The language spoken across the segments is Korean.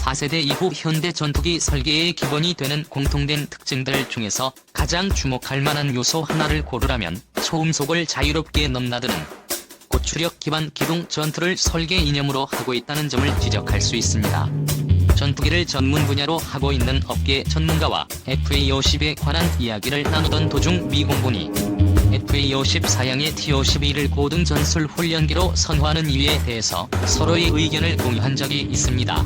4세대 이후 현대 전투기 설계의 기본이 되는 공통된 특징들 중에서 가장 주목할 만한 요소 하나를 고르라면 초음속을 자유롭게 넘나드는 고추력 기반 기동 전투를 설계 이념으로 하고 있다는 점을 지적할 수 있습니다. 전투기를 전문 분야로 하고 있는 업계 전문가와 FA-50에 관한 이야기를 나누던 도중 미 공군이 FA-50 사양의 T-51을 고등 전술 훈련기로 선호하는 이유에 대해서 서로의 의견을 공유한 적이 있습니다.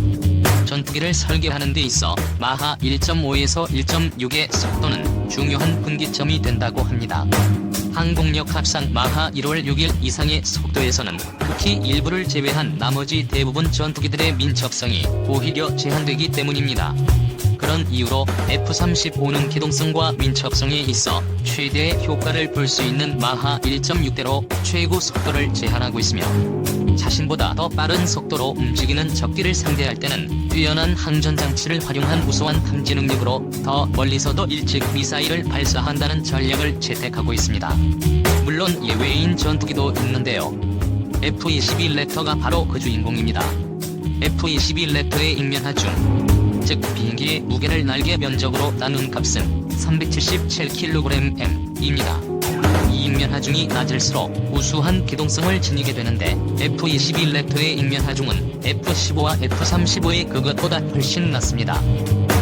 전투기를 설계하는 데 있어 마하 1.5에서 1.6의 속도는 중요한 분기점이 된다고 합니다. 항공력 합상 마하 1월 6일 이상의 속도에서는 극히 일부를 제외한 나머지 대부분 전투기들의 민첩성이 오히려 제한되기 때문입니다. 그런 이유로 F-35는 기동성과 민첩성에 있어 최대의 효과를 볼 수 있는 마하 1.6대로 최고 속도를 제한하고 있으며, 자신보다 더 빠른 속도로 움직이는 적기를 상대할 때는 뛰어난 항전장치를 활용한 우수한 탐지 능력으로 더 멀리서도 일찍 미사일을 발사한다는 전략을 채택하고 있습니다. 물론 예외인 전투기도 있는데요. F-22 랩터가 바로 그 주인공입니다. F-22 랩터의 인면하중, 즉 비행기의 무게를 날개 면적으로 나눈 값은 377kgm입니다. 이 인면하중이 낮을수록 우수한 기동성을 지니게 되는데, F-22 랩터의 인면하중은 F-15와 F-35의 그것보다 훨씬 낮습니다.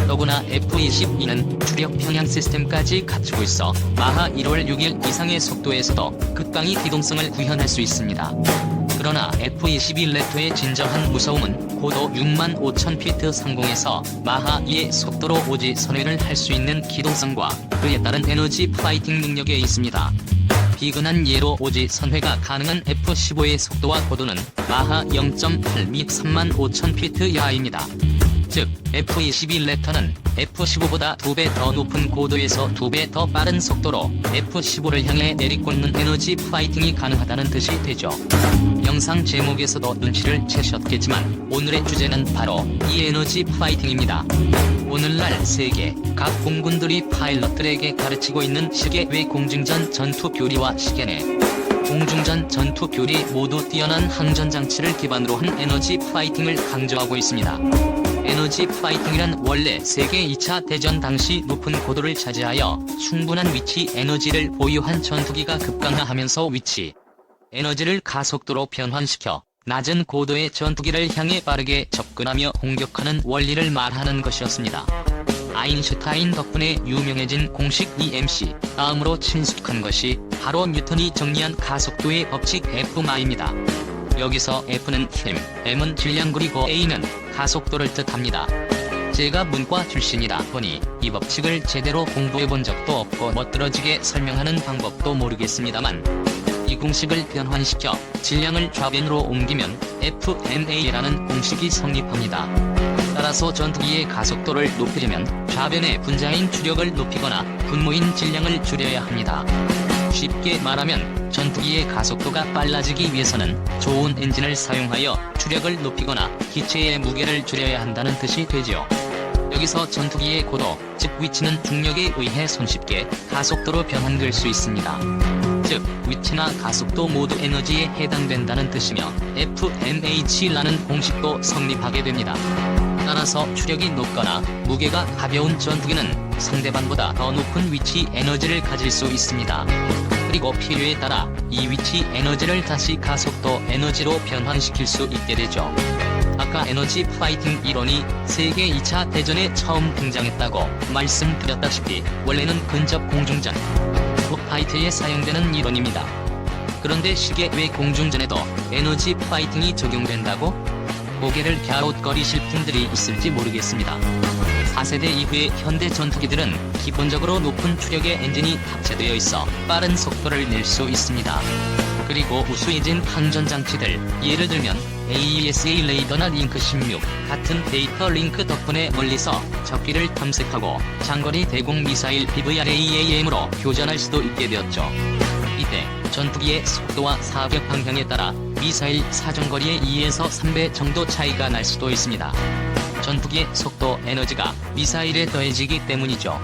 더구나 F-22는 추력 평양 시스템까지 갖추고 있어 마하 1월 6일 이상의 속도에서도 극강의 기동성을 구현할 수 있습니다. 그러나 F-22 랩터의 진정한 무서움은 고도 65,000피트 상공에서 마하 2의 속도로 오지 선회를 할 수 있는 기동성과 그에 따른 에너지 파이팅 능력에 있습니다. 비근한 예로 오지 선회가 가능한 F-15의 속도와 고도는 마하 0.8 및 35,000피트 이하입니다. 즉 F-22 랩터는 F-15보다 2배 더 높은 고도에서 2배 더 빠른 속도로 F-15를 향해 내리꽂는 에너지 파이팅이 가능하다는 뜻이 되죠. 영상 제목에서도 눈치를 채셨겠지만 오늘의 주제는 바로 이 에너지 파이팅입니다. 오늘날 세계 각 공군들이 파일럿들에게 가르치고 있는 시계 외 공중전 전투 교리와 시계 내 공중전 전투 교리 모두 뛰어난 항전장치를 기반으로 한 에너지 파이팅을 강조하고 있습니다. 에너지 파이팅이란 원래 세계 2차 대전 당시 높은 고도를 차지하여 충분한 위치 에너지를 보유한 전투기가 급강하하면서 위치 에너지를 가속도로 변환시켜 낮은 고도의 전투기를 향해 빠르게 접근하며 공격하는 원리를 말하는 것이었습니다. 아인슈타인 덕분에 유명해진 공식 EMC, 다음으로 친숙한 것이 바로 뉴턴이 정리한 가속도의 법칙 F마입니다. 여기서 F는 힘, M은 질량 그리고 A는 가속도를 뜻합니다. 제가 문과 출신이라 보니 이 법칙을 제대로 공부해본 적도 없고 멋들어지게 설명하는 방법도 모르겠습니다만, 이 공식을 변환시켜 질량을 좌변으로 옮기면 FMA라는 공식이 성립합니다. 따라서 전투기의 가속도를 높이려면 좌변의 분자인 추력을 높이거나 분모인 질량을 줄여야 합니다. 쉽게 말하면 전투기의 가속도가 빨라지기 위해서는 좋은 엔진을 사용하여 추력을 높이거나 기체의 무게를 줄여야 한다는 뜻이 되지요. 여기서 전투기의 고도, 즉 위치는 중력에 의해 손쉽게 가속도로 변환될 수 있습니다. 즉 위치나 가속도 모두 에너지에 해당된다는 뜻이며 FMH라는 공식도 성립하게 됩니다. 따라서 추력이 높거나 무게가 가벼운 전투기는 상대방보다 더 높은 위치 에너지를 가질 수 있습니다. 그리고 필요에 따라 이 위치 에너지를 다시 가속도 에너지로 변환시킬 수 있게 되죠. 아까 에너지 파이팅 이론이 세계 2차 대전에 처음 등장했다고 말씀드렸다시피 원래는 근접 공중전, 톡파이트에 사용되는 이론입니다. 그런데 시계 외 공중전에도 에너지 파이팅이 적용된다고? 고개를 갸웃거리실 분들이 있을지 모르겠습니다. 4세대 이후의 현대 전투기들은 기본적으로 높은 추력의 엔진이 탑재되어 있어 빠른 속도를 낼 수 있습니다. 그리고 우수해진 항전장치들, 예를 들면 AESA 레이더나 링크 16 같은 데이터 링크 덕분에 멀리서 적기를 탐색하고 장거리 대공 미사일 BVRAAM으로 교전할 수도 있게 되었죠. 이때 전투기의 속도와 사격 방향에 따라 미사일 사정거리의 2에서 3배 정도 차이가 날 수도 있습니다. 전투기의 속도 에너지가 미사일에 더해지기 때문이죠.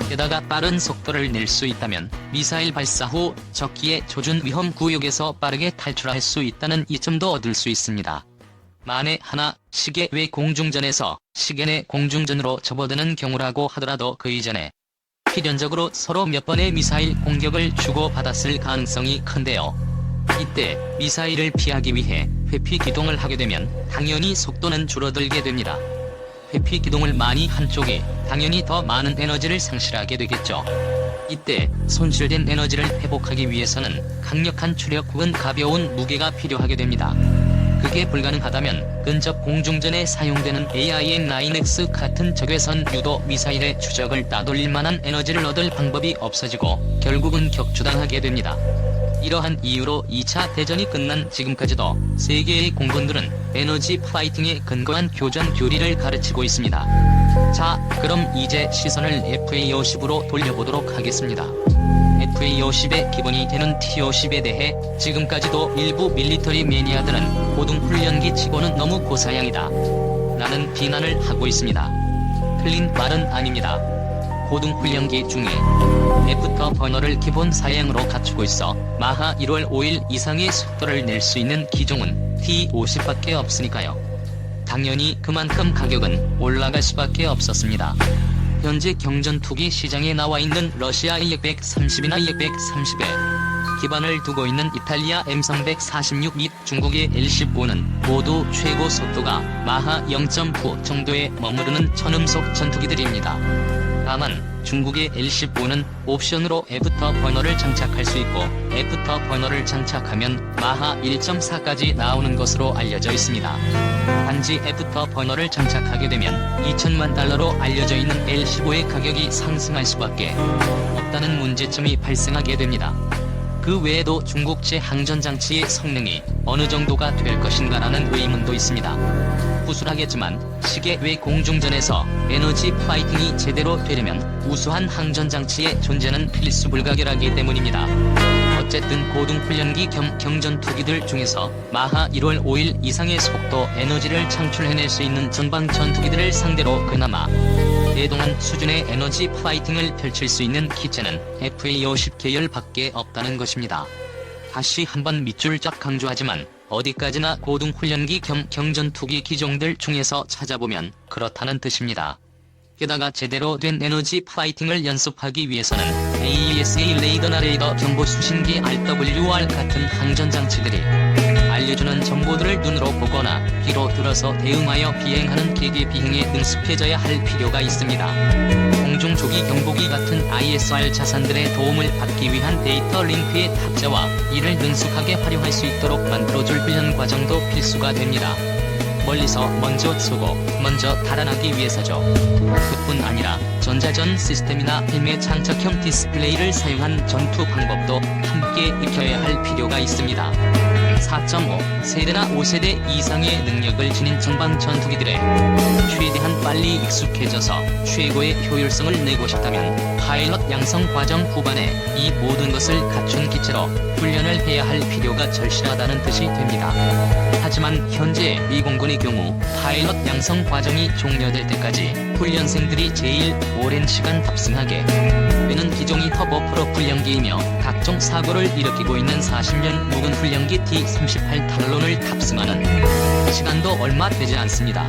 게다가 빠른 속도를 낼 수 있다면 미사일 발사 후 적기의 조준 위험 구역에서 빠르게 탈출할 수 있다는 이점도 얻을 수 있습니다. 만에 하나 시계 외 공중전에서 시계 내 공중전으로 접어드는 경우라고 하더라도 그 이전에 필연적으로 서로 몇 번의 미사일 공격을 주고받았을 가능성이 큰데요. 이때 미사일을 피하기 위해 회피 기동을 하게 되면 당연히 속도는 줄어들게 됩니다. 회피 기동을 많이 한 쪽이 당연히 더 많은 에너지를 상실하게 되겠죠. 이때 손실된 에너지를 회복하기 위해서는 강력한 추력 혹은 가벼운 무게가 필요하게 됩니다. 그게 불가능하다면 근접 공중전에 사용되는 AIM-9X 같은 적외선 유도 미사일의 추적을 따돌릴 만한 에너지를 얻을 방법이 없어지고 결국은 격추당하게 됩니다. 이러한 이유로 2차 대전이 끝난 지금까지도 세계의 공군들은 에너지 파이팅에 근거한 교전 교리를 가르치고 있습니다. 자, 그럼 이제 시선을 FA-50으로 돌려보도록 하겠습니다. FA-50의 기본이 되는 T-50에 대해 지금까지도 일부 밀리터리 매니아들은 고등훈련기 치고는 너무 고사양이다 라는 비난을 하고 있습니다. 틀린 말은 아닙니다. 고등훈련기 중에 애프터 버너를 기본 사양으로 갖추고 있어 마하 1월 5일 이상의 속도를 낼 수 있는 기종은 T-50밖에 없으니까요. 당연히 그만큼 가격은 올라갈 수밖에 없었습니다. 현재 경전투기 시장에 나와 있는 러시아 Il-130이나 Il-130에 기반을 두고 있는 이탈리아 M346 및 중국의 L-15는 모두 최고 속도가 마하 0.9 정도에 머무르는 천음속 전투기들입니다. 다만 중국의 L-15는 옵션으로 애프터 버너를 장착할 수 있고 애프터 버너를 장착하면 마하 1.4까지 나오는 것으로 알려져 있습니다. 단지 애프터 버너를 장착하게 되면 2천만 달러로 알려져 있는 L-15의 가격이 상승할 수밖에 없다는 문제점이 발생하게 됩니다. 그 외에도 중국제 항전장치의 성능이 어느 정도가 될 것인가라는 의문도 있습니다. 후술하겠지만 시계 외 공중전에서 에너지 파이팅이 제대로 되려면 우수한 항전장치의 존재는 필수불가결하기 때문입니다. 어쨌든 고등훈련기 겸 경전투기들 중에서 마하 1월 5일 이상의 속도 에너지를 창출해낼 수 있는 전방 전투기들을 상대로 그나마 대동한 수준의 에너지 파이팅을 펼칠 수 있는 기체는 FA-50 계열밖에 없다는 것입니다. 다시 한번 밑줄 쫙 강조하지만 어디까지나 고등훈련기 겸 경전투기 기종들 중에서 찾아보면 그렇다는 뜻입니다. 게다가 제대로 된 에너지 파이팅을 연습하기 위해서는 AESA 레이더나 레이더 경보 수신기 RWR 같은 항전장치들이 알려주는 정보들을 눈으로 보거나 귀로 들어서 대응하여 비행하는 기계 비행에 능숙해져야 할 필요가 있습니다. 공중조기 경보기 같은 ISR 자산들의 도움을 받기 위한 데이터 링크의 탑재와 이를 능숙하게 활용할 수 있도록 만들어줄 훈련 과정도 필수가 됩니다. 멀리서 먼저 쏘고 먼저 달아나기 위해서죠. 그뿐 아니라 전자전 시스템이나 헬멧 장착형 디스플레이를 사용한 전투 방법도 함께 익혀야 할 필요가 있습니다. 4.5 세대나 5세대 이상의 능력을 지닌 전방 전투기들에 최대한 빨리 익숙해져서 최고의 효율성을 내고 싶다면 파일럿 양성 과정 후반에 이 모든 것을 갖춘 기체로 훈련을 해야 할 필요가 절실하다는 뜻이 됩니다. 하지만 현재 미 공군의 경우 파일럿 양성 과정이 종료될 때까지 훈련생들이 제일 오랜 시간 탑승하게 되는 기종이 터보 프로 훈련기이며 각종 사고를 일으키고 있는 40년 묵은 훈련기 T-38 탈론을 탑승하는 시간도 얼마 되지 않습니다.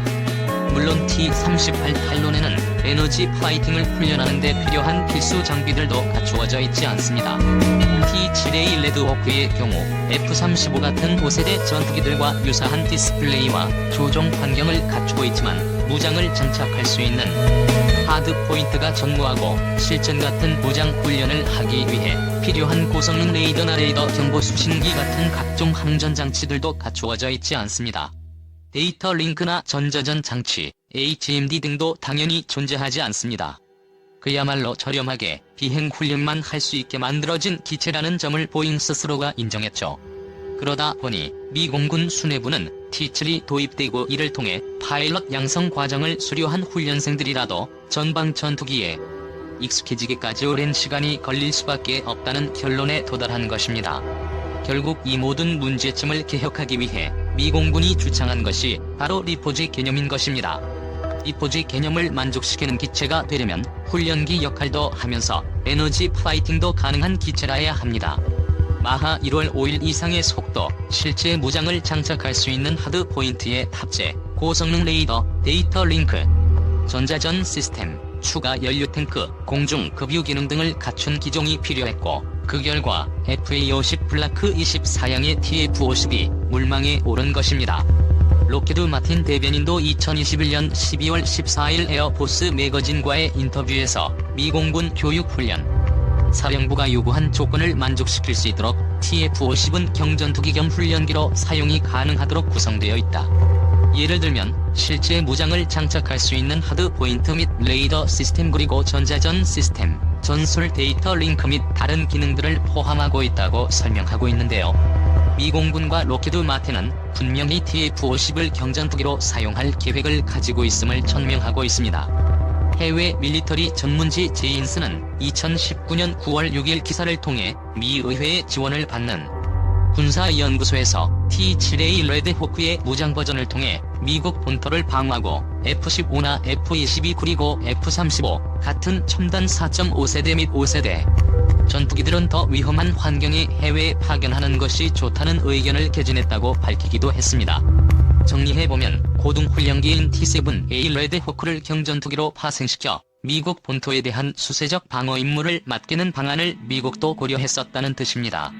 물론 T-38 탈론에는 에너지 파이팅을 훈련하는 데 필요한 필수 장비들도 갖추어져 있지 않습니다. T-7A 레드호크의 경우 F-35 같은 5세대 전투기들과 유사한 디스플레이와 조종 환경을 갖추고 있지만 무장을 장착할 수 있는 하드 포인트가 전무하고 실전 같은 무장 훈련을 하기 위해 필요한 고성능 레이더나 레이더 경보 수신기 같은 각종 항전 장치들도 갖추어져 있지 않습니다. 데이터 링크나 전자전 장치, HMD 등도 당연히 존재하지 않습니다. 그야말로 저렴하게 비행 훈련만 할 수 있게 만들어진 기체라는 점을 보잉 스스로가 인정했죠. 그러다 보니 미 공군 수뇌부는 T-7이 도입되고 이를 통해 파일럿 양성 과정을 수료한 훈련생들이라도 전방 전투기에 익숙해지기까지 오랜 시간이 걸릴 수밖에 없다는 결론에 도달한 것입니다. 결국 이 모든 문제점을 개혁하기 위해 미 공군이 주창한 것이 바로 리포지 개념인 것입니다. 리포지 개념을 만족시키는 기체가 되려면 훈련기 역할도 하면서 에너지 파이팅도 가능한 기체라야 합니다. 마하 1월 5일 이상의 속도, 실제 무장을 장착할 수 있는 하드 포인트의 탑재, 고성능 레이더, 데이터 링크, 전자전 시스템, 추가 연료 탱크, 공중 급유 기능 등을 갖춘 기종이 필요했고, 그 결과 FA50 블라크 24형의 TF50이 물망에 오른 것입니다. 록히드 마틴 대변인도 2021년 12월 14일 에어포스 매거진과의 인터뷰에서 미 공군 교육훈련 사령부가 요구한 조건을 만족시킬 수 있도록 TF50은 경전투기 겸 훈련기로 사용이 가능하도록 구성되어 있다. 예를 들면 실제 무장을 장착할 수 있는 하드 포인트 및 레이더 시스템 그리고 전자전 시스템, 전술 데이터 링크 및 다른 기능들을 포함하고 있다고 설명하고 있는데요. 미 공군과 록히드 마틴은 분명히 TF50을 경전투기로 사용할 계획을 가지고 있음을 천명하고 있습니다. 해외 밀리터리 전문지 제인스는 2019년 9월 6일 기사를 통해 미 의회의 지원을 받는 군사연구소에서 T-7A 레드호크의 무장 버전을 통해 미국 본토를 방어하고 F-15나 F-22 그리고 F-35 같은 첨단 4.5세대 및 5세대 전투기들은 더 위험한 환경에 해외에 파견하는 것이 좋다는 의견을 개진했다고 밝히기도 했습니다. 정리해보면 고등훈련기인 T-7A 레드호크를 경전투기로 파생시켜 미국 본토에 대한 수세적 방어 임무를 맡기는 방안을 미국도 고려했었다는 뜻입니다.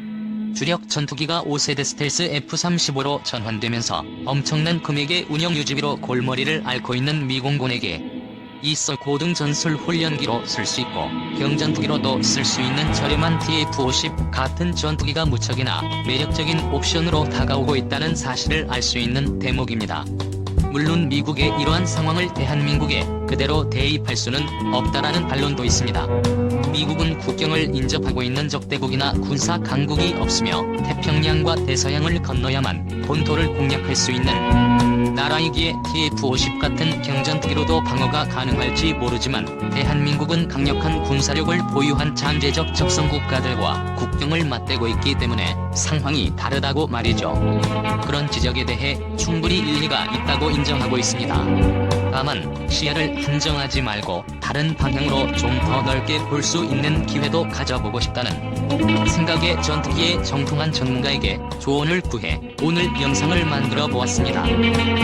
주력 전투기가 5세대 스텔스 F-35로 전환되면서 엄청난 금액의 운영 유지비로 골머리를 앓고 있는 미 공군에게 이서 고등 전술 훈련기로 쓸 수 있고 경전투기로도 쓸 수 있는 저렴한 TF-50 같은 전투기가 무척이나 매력적인 옵션으로 다가오고 있다는 사실을 알 수 있는 대목입니다. 물론 미국의 이러한 상황을 대한민국에 그대로 대입할 수는 없다라는 반론도 있습니다. 미국은 국경을 인접하고 있는 적대국이나 군사 강국이 없으며 태평양과 대서양을 건너야만 본토를 공략할 수 있는 나라이기에 TF-50 같은 경전투기로도 방어가 가능할지 모르지만 대한민국은 강력한 군사력을 보유한 잠재적 적성국가들과 국경을 맞대고 있기 때문에 상황이 다르다고 말이죠. 그런 지적에 대해 충분히 일리가 있다고 인정하고 있습니다. 다만 시야를 한정하지 말고 다른 방향으로 좀 더 넓게 볼 수 있는 기회도 가져보고 싶다는 생각에 전투기의 정통한 전문가에게 조언을 구해 오늘 영상을 만들어 보았습니다.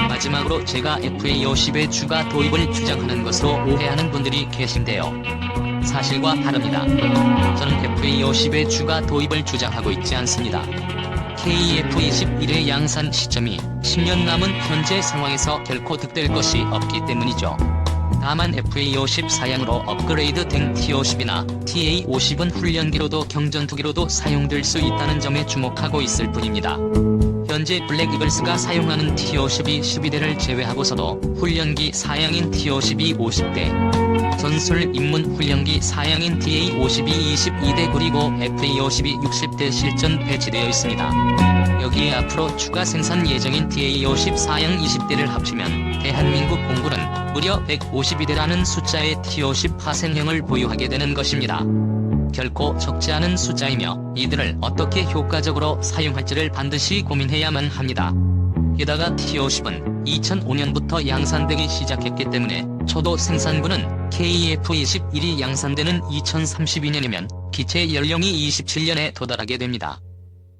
마지막으로 제가 FA50의 추가 도입을 주장하는 것으로 오해하는 분들이 계신데요. 사실과 다릅니다. 저는 FA50의 추가 도입을 주장하고 있지 않습니다. KF-21의 양산 시점이 10년 남은 현재 상황에서 결코 득될 것이 없기 때문이죠. 다만 FA50 사양으로 업그레이드된 T-50이나 TA-50은 훈련기로도 경전투기로도 사용될 수 있다는 점에 주목하고 있을 뿐입니다. 현재 블랙이글스가 사용하는 T-50이 12대를 제외하고서도 훈련기 사양인 T-50이 50대, 전술 입문 훈련기 사양인 TA-50이 22대 그리고 FA-50이 60대 실전 배치되어 있습니다. 여기에 앞으로 추가 생산 예정인 TA-50 사양 20대를 합치면 대한민국 공군은 무려 152대라는 숫자의 T-50 파생형을 보유하게 되는 것입니다. 결코 적지 않은 숫자이며 이들을 어떻게 효과적으로 사용할지를 반드시 고민해야만 합니다. 게다가 T-50은 2005년부터 양산되기 시작했기 때문에 초도 생산부는 KF-21이 양산되는 2032년이면 기체 연령이 27년에 도달하게 됩니다.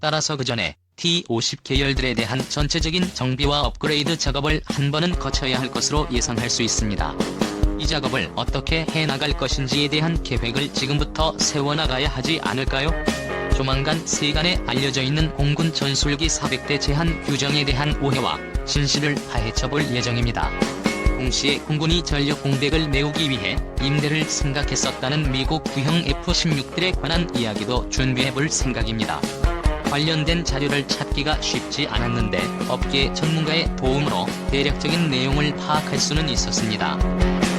따라서 그 전에 T-50 계열들에 대한 전체적인 정비와 업그레이드 작업을 한 번은 거쳐야 할 것으로 예상할 수 있습니다. 이 작업을 어떻게 해나갈 것인지에 대한 계획을 지금부터 세워나가야 하지 않을까요? 조만간 세간에 알려져 있는 공군 전술기 400대 제한 규정에 대한 오해와 진실을 파헤쳐볼 예정입니다. 동시에 공군이 전력 공백을 메우기 위해 임대를 생각했었다는 미국 구형 F-16들에 관한 이야기도 준비해볼 생각입니다. 관련된 자료를 찾기가 쉽지 않았는데 업계 전문가의 도움으로 대략적인 내용을 파악할 수는 있었습니다.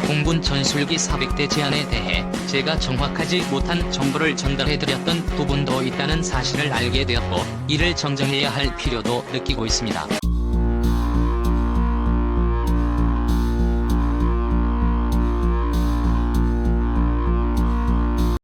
공군 전술기 400대 제한에 대해 제가 정확하지 못한 정보를 전달해드렸던 부분도 있다는 사실을 알게 되었고 이를 정정해야 할 필요도 느끼고 있습니다.